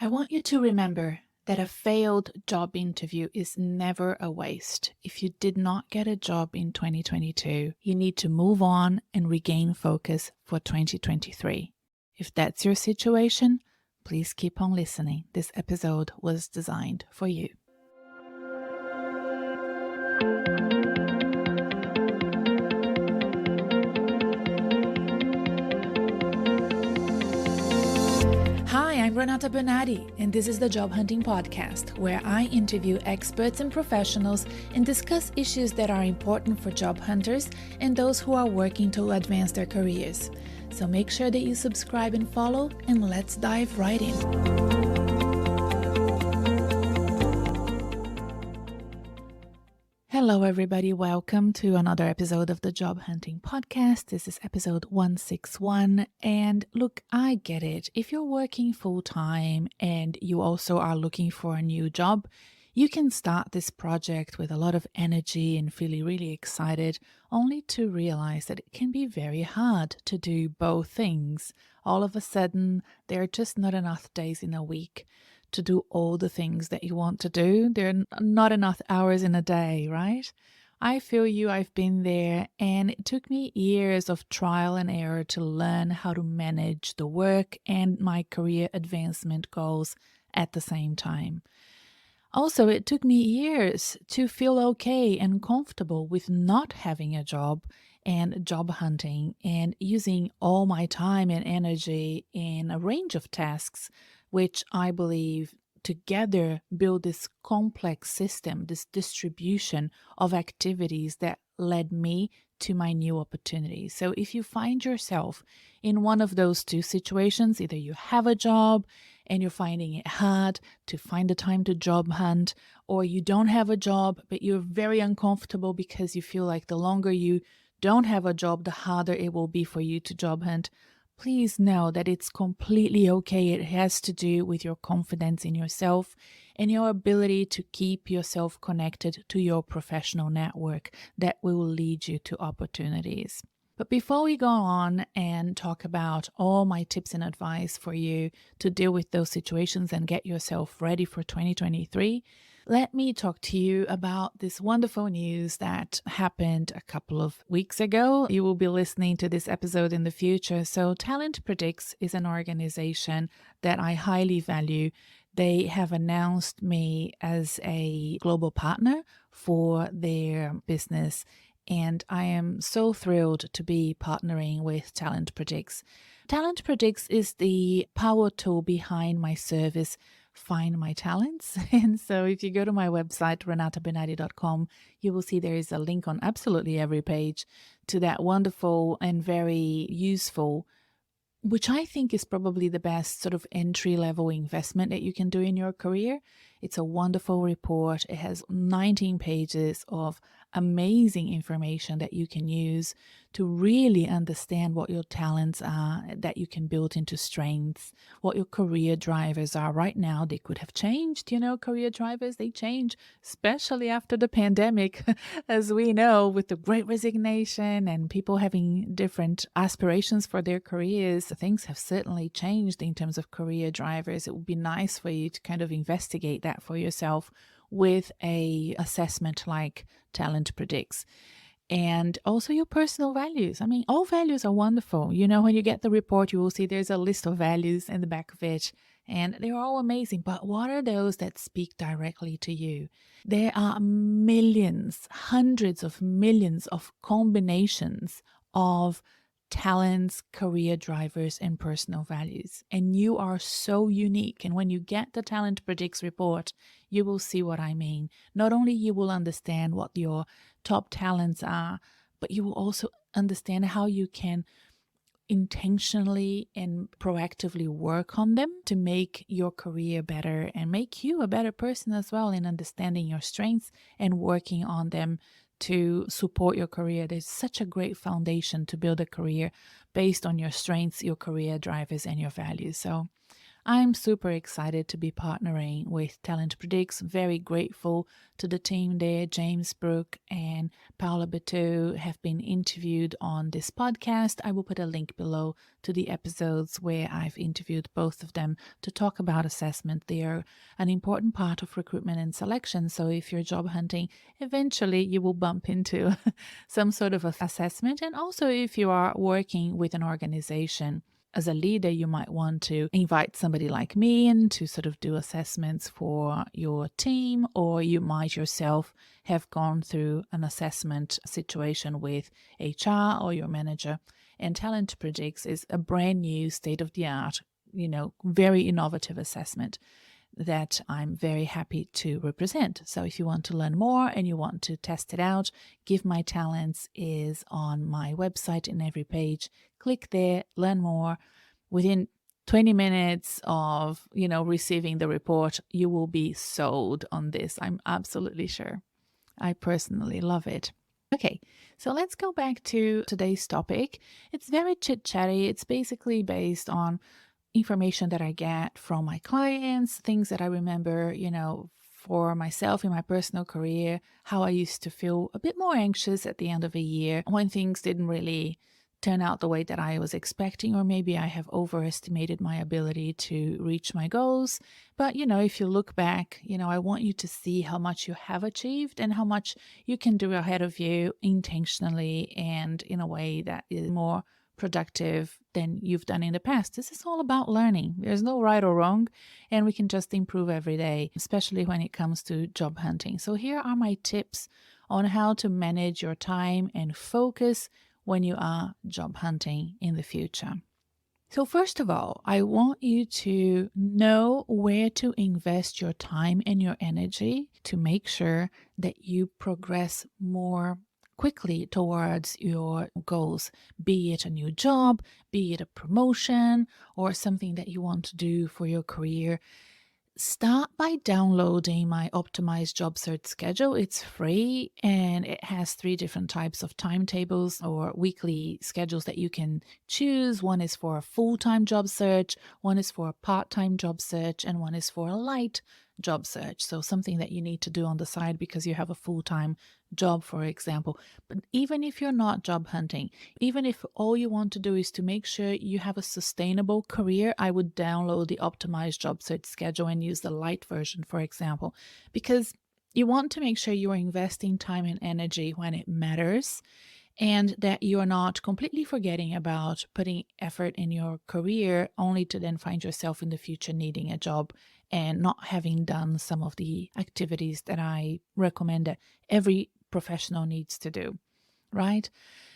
I want you to remember that a failed job interview is never a waste. If you did not get a job in 2022, you need to move on and regain focus for 2023. If that's your situation, please keep on listening. This episode was designed for you. Hi, I'm Renata Bernardi, and this is the Job Hunting Podcast, where I interview experts and professionals and discuss issues that are important for job hunters and those who are working to advance their careers. So make sure that you subscribe and follow, and let's dive right in. Hello, everybody. Welcome to another episode of the Job Hunting Podcast. This is episode 161. And look, I get it. If you're working full time and you also are looking for a new job, you can start this project with a lot of energy and feeling really excited, only to realize that it can be very hard to do both things. All of a sudden, there are just not enough days in a week to do all the things that you want to do. There are not enough hours in a day, right? I feel you, I've been there, and it took me years of trial and error to learn how to manage the work and my career advancement goals at the same time. Also, it took me years to feel okay and comfortable with not having a job and job hunting and using all my time and energy in a range of tasks, which I believe together build this complex system, this distribution of activities that led me to my new opportunities. So if you find yourself in one of those two situations, either you have a job and you're finding it hard to find the time to job hunt, or you don't have a job, but you're very uncomfortable because you feel like the longer you don't have a job, the harder it will be for you to job hunt, please know that it's completely okay. It has to do with your confidence in yourself and your ability to keep yourself connected to your professional network that will lead you to opportunities. But before we go on and talk about all my tips and advice for you to deal with those situations and get yourself ready for 2023, let me talk to you about this wonderful news that happened a couple of weeks ago. You will be listening to this episode in the future. So Talent Predicts is an organization that I highly value. They have announced me as a global partner for their business, and I am so thrilled to be partnering with Talent Predicts. Talent Predicts is the power tool behind my service, Find My Talents. And so if you go to my website, renatabernardi.com, you will see there is a link on absolutely every page to that wonderful and very useful, which I think is probably the best sort of entry-level investment that you can do in your career. It's a wonderful report. It has 19 pages of amazing information that you can use to really understand what your talents are that you can build into strengths, what your career drivers are. Right now, they could have changed, career drivers, they change, especially after the pandemic, as we know, with the Great Resignation and people having different aspirations for their careers. Things have certainly changed in terms of career drivers. It would be nice for you to kind of investigate that for yourself with a assessment like Talent Predicts. And also your personal values. I mean, all values are wonderful. When you get the report, you will see there's a list of values in the back of it, and they're all amazing. But what are those that speak directly to you? There are millions, hundreds of millions of combinations of talents, career drivers, and personal values. And you are so unique. And when you get the Talent Predicts report, you will see what I mean. Not only you will understand what your top talents are, but you will also understand how you can intentionally and proactively work on them to make your career better and make you a better person as well in understanding your strengths and working on them to support your career. There's such a great foundation to build a career based on your strengths, your career drivers, and your values. So I'm super excited to be partnering with Talent Predicts. Very grateful to the team there. James Brook and Paula Betou have been interviewed on this podcast. I will put a link below to the episodes where I've interviewed both of them to talk about assessment. They are an important part of recruitment and selection. So if you're job hunting, eventually you will bump into some sort of assessment. And also if you are working with an organization, as a leader, you might want to invite somebody like me in to sort of do assessments for your team, or you might yourself have gone through an assessment situation with HR or your manager. And Talent Predicts is a brand new state-of-the-art, very innovative assessment that I'm very happy to represent. So if you want to learn more and you want to test it out, Give My Talents is on my website in every page. Click there, learn more. Within 20 minutes of, receiving the report, you will be sold on this. I'm absolutely sure. I personally love it. Okay, so let's go back to today's topic. It's very chit-chatty. It's basically based on information that I get from my clients, things that I remember, for myself in my personal career, how I used to feel a bit more anxious at the end of a year when things didn't really turn out the way that I was expecting, or maybe I have overestimated my ability to reach my goals. But, if you look back, I want you to see how much you have achieved and how much you can do ahead of you intentionally and in a way that is more productive than you've done in the past. This is all about learning. There's no right or wrong, and we can just improve every day, especially when it comes to job hunting. So here are my tips on how to manage your time and focus when you are job hunting in the future. So first of all, I want you to know where to invest your time and your energy to make sure that you progress more quickly towards your goals, be it a new job, be it a promotion, or something that you want to do for your career. Start by downloading my optimized job search schedule. It's free and it has 3 different types of timetables or weekly schedules that you can choose. One is for a full-time job search, one is for a part-time job search, and one is for a light job search. So something that you need to do on the side because you have a full-time job, for example. But even if you're not job hunting, even if all you want to do is to make sure you have a sustainable career, I would download the optimized job search schedule and use the light version, for example, because you want to make sure you are investing time and energy when it matters, and that you are not completely forgetting about putting effort in your career only to then find yourself in the future needing a job and not having done some of the activities that I recommend that every professional needs to do, right?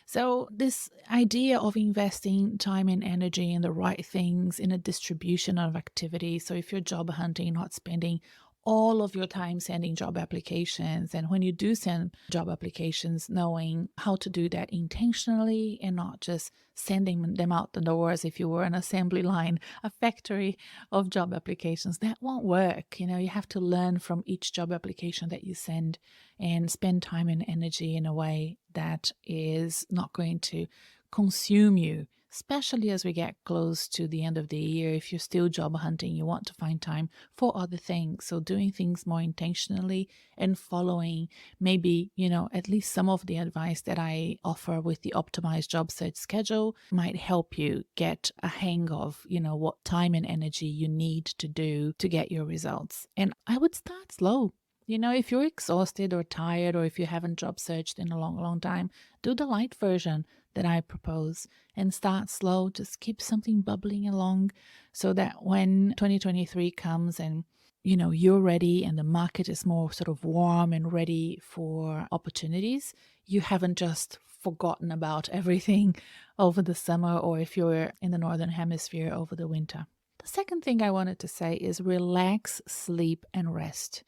So this idea of investing time and energy in the right things in a distribution of activities. So if you're job hunting, not spending all of your time sending job applications, and when you do send job applications, knowing how to do that intentionally and not just sending them out the door as if you were an assembly line, a factory of job applications. That won't work. You have to learn from each job application that you send and spend time and energy in a way that is not going to consume you, especially as we get close to the end of the year. If you're still job hunting, you want to find time for other things. So doing things more intentionally and following maybe, at least some of the advice that I offer with the optimized job search schedule might help you get a hang of, what time and energy you need to do to get your results. And I would start slow. If you're exhausted or tired, or if you haven't job searched in a long, long time, do the light version that I propose and start slow. Just keep something bubbling along so that when 2023 comes and, you're ready and the market is more sort of warm and ready for opportunities, you haven't just forgotten about everything over the summer, or if you're in the Northern Hemisphere, over the winter. The second thing I wanted to say is relax, sleep, and rest.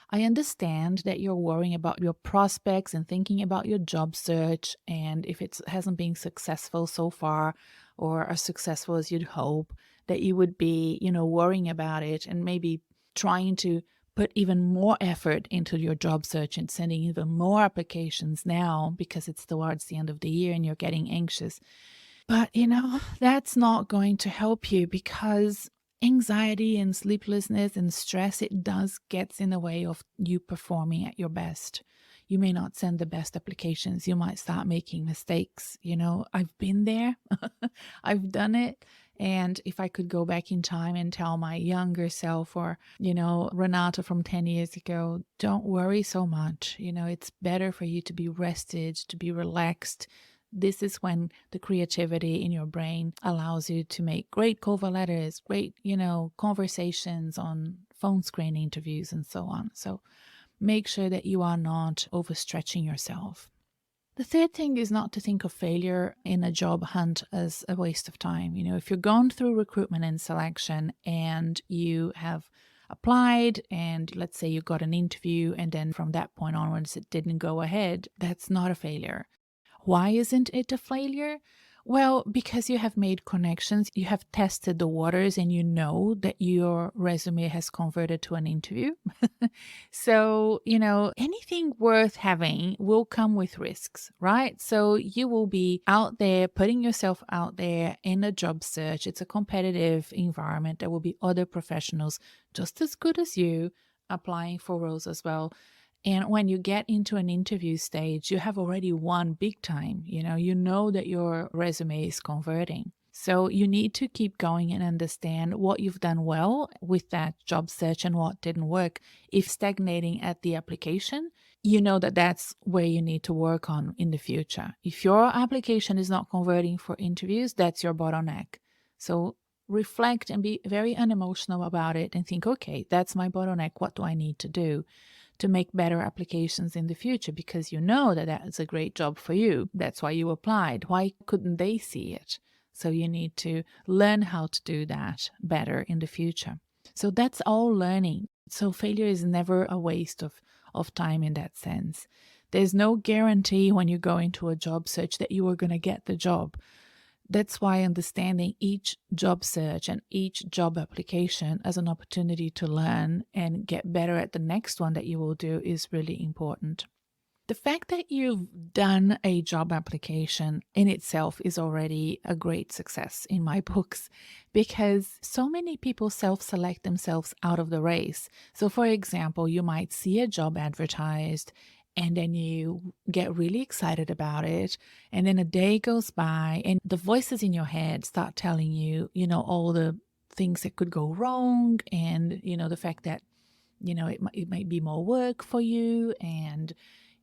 I understand that you're worrying about your prospects and thinking about your job search, and if it hasn't been successful so far or as successful as you'd hope, that you would be, worrying about it and maybe trying to put even more effort into your job search and sending even more applications now because it's towards the end of the year and you're getting anxious. But, that's not going to help you, because Anxiety and sleeplessness and stress, it does gets in the way of you performing at your best. You may not send the best applications. You might start making mistakes. I've been there. I've done it. And if I could go back in time and tell my younger self or, Renata from 10 years ago, don't worry so much. It's better for you to be rested, to be relaxed. This is when the creativity in your brain allows you to make great cover letters, great, conversations on phone screen interviews and so on. So make sure that you are not overstretching yourself. The third thing is not to think of failure in a job hunt as a waste of time. If you're gone through recruitment and selection and you have applied and let's say you got an interview and then from that point onwards it didn't go ahead, that's not a failure. Why isn't it a failure? Well, because you have made connections, you have tested the waters, and you know that your resume has converted to an interview. So, anything worth having will come with risks, right? So, you will be out there putting yourself out there in a job search. It's a competitive environment. There will be other professionals just as good as you applying for roles as well. And when you get into an interview stage, you have already won big time. You know that your resume is converting. So you need to keep going and understand what you've done well with that job search and what didn't work. If stagnating at the application, you know that that's where you need to work on in the future. If your application is not converting for interviews, that's your bottleneck. So reflect and be very unemotional about it and think, okay, that's my bottleneck. What do I need to do to make better applications in the future? Because you know that that's a great job for you. That's why you applied. Why couldn't they see it? So you need to learn how to do that better in the future. So that's all learning. So failure is never a waste of time in that sense. There's no guarantee when you go into a job search that you are going to get the job. That's why understanding each job search and each job application as an opportunity to learn and get better at the next one that you will do is really important. The fact that you've done a job application in itself is already a great success in my books, because so many people self-select themselves out of the race. So for example, you might see a job advertised and then you get really excited about it. And then a day goes by and the voices in your head start telling you, all the things that could go wrong, and, the fact that, it might be more work for you and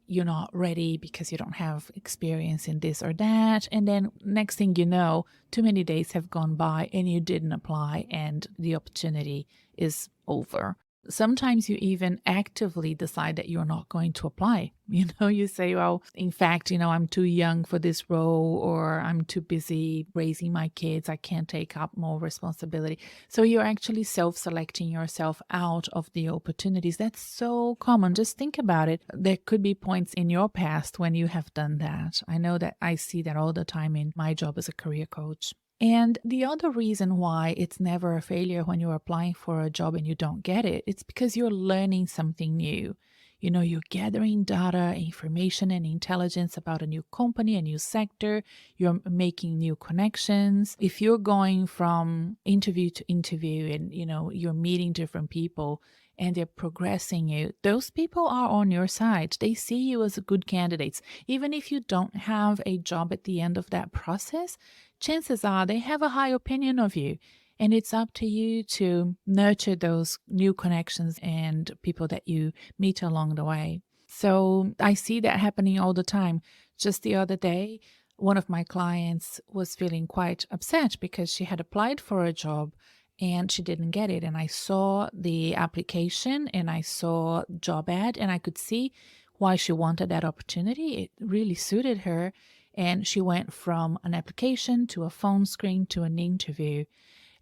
you're not ready because you don't have experience in this or that. And then next thing you know, too many days have gone by and you didn't apply and the opportunity is over. Sometimes you even actively decide that you're not going to apply. You say, well, in fact, I'm too young for this role, or I'm too busy raising my kids. I can't take up more responsibility. So you're actually self-selecting yourself out of the opportunities. That's so common. Just think about it. There could be points in your past when you have done that. I know that I see that all the time in my job as a career coach. And the other reason why it's never a failure when you're applying for a job and you don't get it, it's because you're learning something new. You're gathering data, information, and intelligence about a new company, a new sector. You're making new connections. If you're going from interview to interview and, you're meeting different people and they're progressing you, those people are on your side. They see you as a good candidate. Even if you don't have a job at the end of that process, chances are they have a high opinion of you. And it's up to you to nurture those new connections and people that you meet along the way. So I see that happening all the time. Just the other day, one of my clients was feeling quite upset because she had applied for a job and she didn't get it. And I saw the application and I saw job ad and I could see why she wanted that opportunity. It really suited her. And she went from an application to a phone screen to an interview.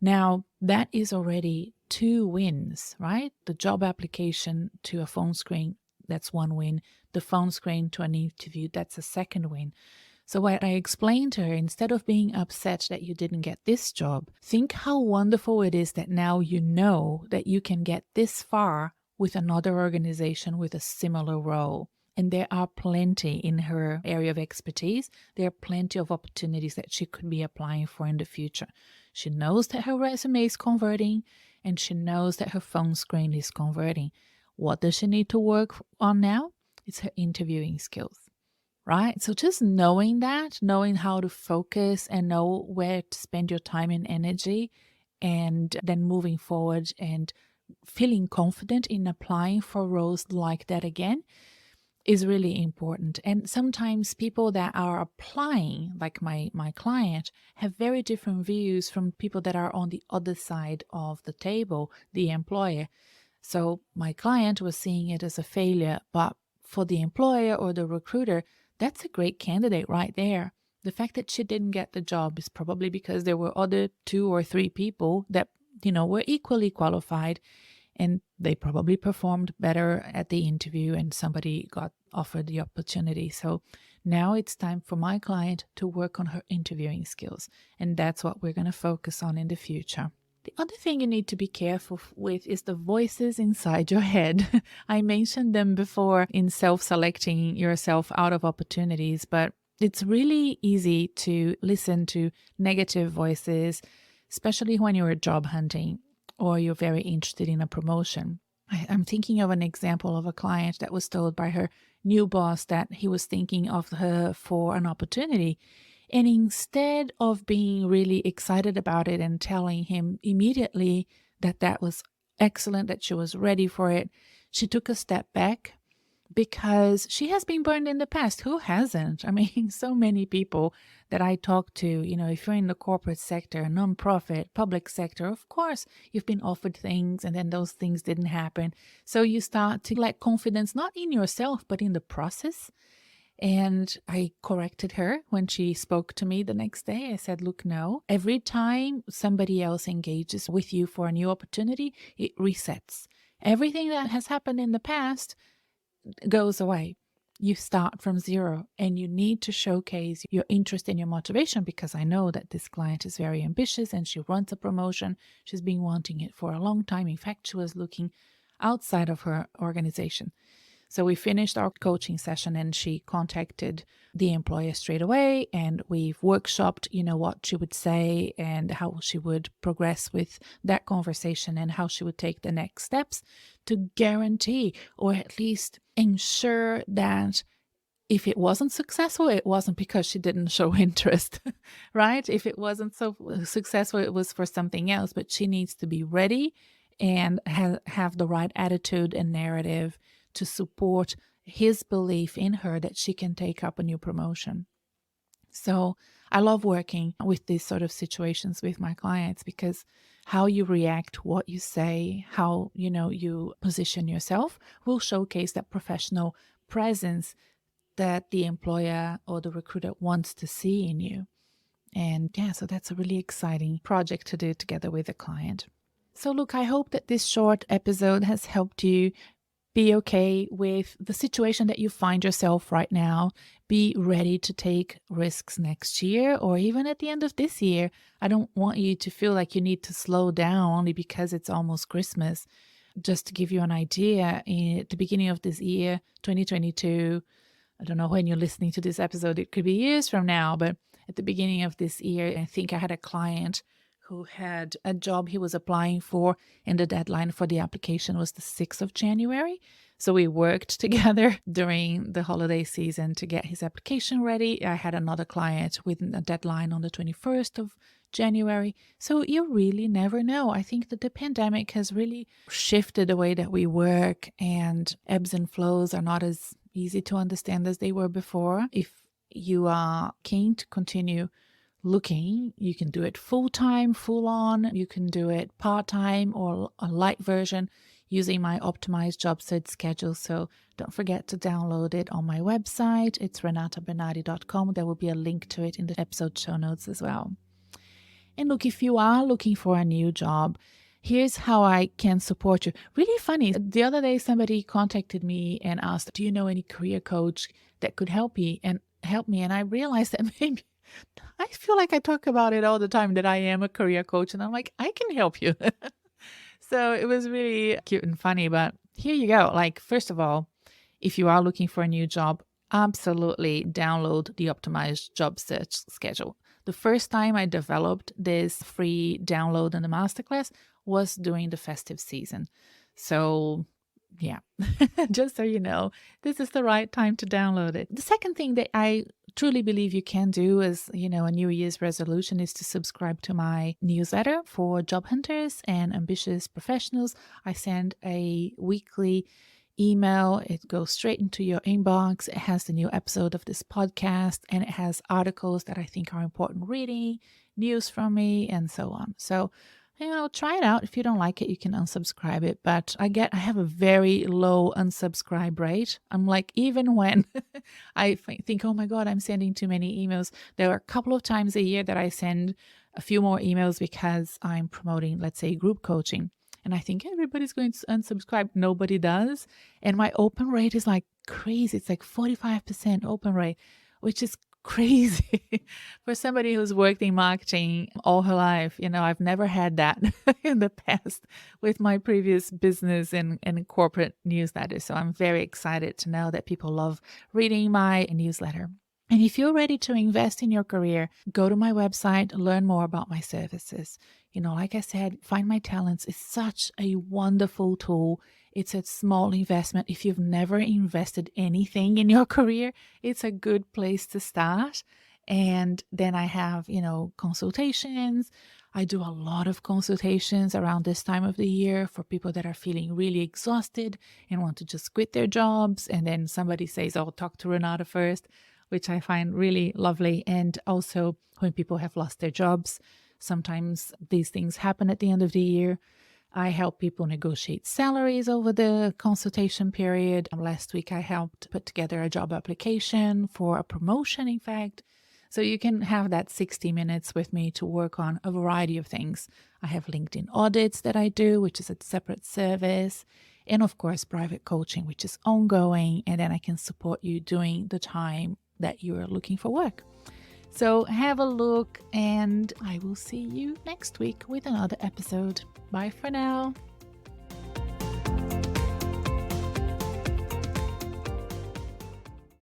Now, that is already 2 wins, right? The job application to a phone screen, that's 1 win. The phone screen to an interview, that's a second win. So what I explained to her, instead of being upset that you didn't get this job, think how wonderful it is that now you know that you can get this far with another organization with a similar role. And there are plenty in her area of expertise. There are plenty of opportunities that she could be applying for in the future. She knows that her resume is converting and she knows that her phone screen is converting. What does she need to work on now? It's her interviewing skills, right? So just knowing that, knowing how to focus and know where to spend your time and energy, and then moving forward and feeling confident in applying for roles like that again is really important. And sometimes people that are applying, like my client, have very different views from people that are on the other side of the table, the employer. So my client was seeing it as a failure, but for the employer or the recruiter, that's a great candidate right there. The fact that she didn't get the job is probably because there were other 2 or 3 people that, were equally qualified, and they probably performed better at the interview and somebody got offered the opportunity. So now it's time for my client to work on her interviewing skills. And that's what we're going to focus on in the future. The other thing you need to be careful with is the voices inside your head. I mentioned them before in self-selecting yourself out of opportunities, but it's really easy to listen to negative voices, especially when you're job hunting or you're very interested in a promotion. I'm thinking of an example of a client that was told by her new boss that he was thinking of her for an opportunity. And instead of being really excited about it and telling him immediately that that was excellent, that she was ready for it, she took a step back because she has been burned in the past. Who hasn't? I mean, so many people that I talk to, if you're in the corporate sector, nonprofit, public sector, of course, you've been offered things and then those things didn't happen. So you start to lack confidence, not in yourself, but in the process. And I corrected her when she spoke to me the next day. I said, look, no, every time somebody else engages with you for a new opportunity, it resets. Everything that has happened in the past goes away. You start from zero and you need to showcase your interest and your motivation, because I know that this client is very ambitious and she wants a promotion. She's been wanting it for a long time. In fact, she was looking outside of her organization. So we finished our coaching session and she contacted the employer straight away, and we've workshopped, what she would say and how she would progress with that conversation and how she would take the next steps to guarantee, or at least ensure, that if it wasn't successful, it wasn't because she didn't show interest, right? If it wasn't so successful, it was for something else, but she needs to be ready and have the right attitude and narrative to support his belief in her that she can take up a new promotion. So I love working with these sort of situations with my clients, because how you react, what you say, how, you position yourself will showcase that professional presence that the employer or the recruiter wants to see in you. And yeah, so that's a really exciting project to do together with a client. So look, I hope that this short episode has helped you be okay with the situation that you find yourself right now. Be ready to take risks next year or even at the end of this year. I don't want you to feel like you need to slow down only because it's almost Christmas. Just to give you an idea, at the beginning of this year, 2022, I don't know when you're listening to this episode, it could be years from now, but at the beginning of this year, I think I had a client who had a job he was applying for, and the deadline for the application was the 6th of January. So we worked together during the holiday season to get his application ready. I had another client with a deadline on the 21st of January. So you really never know. I think that the pandemic has really shifted the way that we work, and ebbs and flows are not as easy to understand as they were before. If you are keen to continue looking, you can do it full-time, full-on. You can do it part-time or a light version using my optimized job search schedule. So don't forget to download it on my website. It's renatabernardi.com. There will be a link to it in the episode show notes as well. And look, if you are looking for a new job, here's how I can support you. Really funny. The other day, somebody contacted me and asked, do you know any career coach that could help me? And I realized that maybe I feel like I talk about it all the time, that I am a career coach, and I'm like, I can help you. So it was really cute and funny, but here you go. Like, first of all, if you are looking for a new job, absolutely download the optimized job search schedule. The first time I developed this free download in the masterclass was during the festive season. So yeah, just so you know, this is the right time to download it. The second thing that I truly believe you can do as, a New Year's resolution is to subscribe to my newsletter for job hunters and ambitious professionals. I send a weekly email. It goes straight into your inbox. It has the new episode of this podcast, and it has articles that I think are important reading, news from me, and so on. So, try it out. If you don't like it, you can unsubscribe it. But I have a very low unsubscribe rate. I'm like, even when I think, oh my God, I'm sending too many emails, there are a couple of times a year that I send a few more emails because I'm promoting, let's say, group coaching. And I think everybody's going to unsubscribe. Nobody does. And my open rate is like crazy. It's like 45% open rate, which is crazy for somebody who's worked in marketing all her life. I've never had that in the past with my previous business and corporate newsletters. So I'm very excited to know that people love reading my newsletter. And if you're ready to invest in your career, go to my website, learn more about my services. Like I said, Find My Talents is such a wonderful tool. It's a small investment. If you've never invested anything in your career, it's a good place to start. And then I have, consultations. I do a lot of consultations around this time of the year for people that are feeling really exhausted and want to just quit their jobs. And then somebody says, oh, talk to Renata first, which I find really lovely. And also when people have lost their jobs, sometimes these things happen at the end of the year. I help people negotiate salaries over the consultation period. Last week, I helped put together a job application for a promotion, in fact. So you can have that 60 minutes with me to work on a variety of things. I have LinkedIn audits that I do, which is a separate service. And of course, private coaching, which is ongoing. And then I can support you during the time that you are looking for work. So have a look, and I will see you next week with another episode. Bye for now.